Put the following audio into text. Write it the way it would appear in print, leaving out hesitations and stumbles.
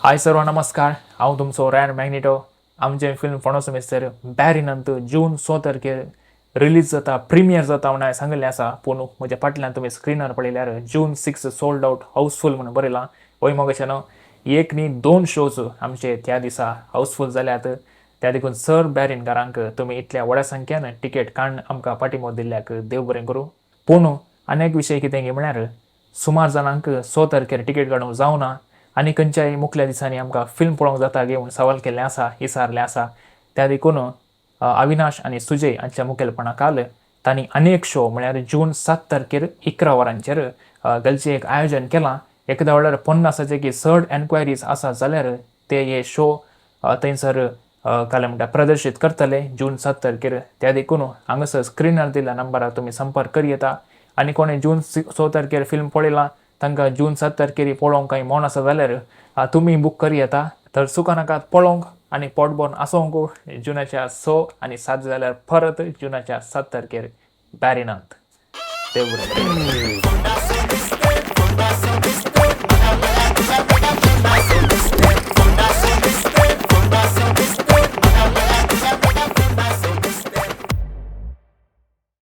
हाय सर्व नमस्कार हांव तुमचो रॅन मॅग्नेटो आमचे फिल्म फोंडाचो मिस्तर बॅरिनांत जून 6 तारखेर रिलीज जाता प्रिमियर जाता म्हणून सांगलेलें आसा पूण म्हज्या फाटल्यान तुमी स्क्रिनार पळयल्यार जून 6 सोल्ड आउट हाऊसफुल म्हणून बरयलां वय मोगशें न्हू एक न्ही दोन शोज आमचे त्या दिसा हाऊसफुल जाल्यात त्या देखून सर बॅरिनकारांक तुमी इतल्या व्हड्या संख्येन तिकेट काडून आमकां पाठिंबो दिल्ल्याक देव बरें करूं पूण आनी एक विशय कितें गे म्हळ्यार सुमार जाणांक 6 तारखेर तिकेट काडूंक जावना आनी खंयच्याय मुखल्या दिसांनी आमकां फिल्म पळोवंक जाता गे म्हूण सवाल केल्ले आसा विचारले आसा त्या देखून अविनाश आनी सुजय हांच्या मुखेलपणा खाल तांणी आनीक शो म्हळ्यार जून 7 तारखेर 11 वरांचेर घालचें एक आयोजन केलां एकदा म्हणल्यार 50 की चड एन्क्वायरीज आसा जाल्यार ते हे शो थंयसर काल म्हणटा प्रदर्शीत करतले जून 7 तारखेर त्या देखून हांगासर स्क्रिनार दिल्ल्या नंबरार तुमी संपर्क करी येता आनी कोणें जून 6 तारखेर फिल्म पळयलां तांकां जून 7 तारखेर पळोवंक काही मोन आसा जाल्यार तुमी बूक करी येता तर चुका नाकात पळोवंक आनी पोटभरून आसोवंक जुनाच्या 6 आनी 7 जाल्यार परत जुनाच्या 7 तारखेर बॅरिनांत देव बरें करूं.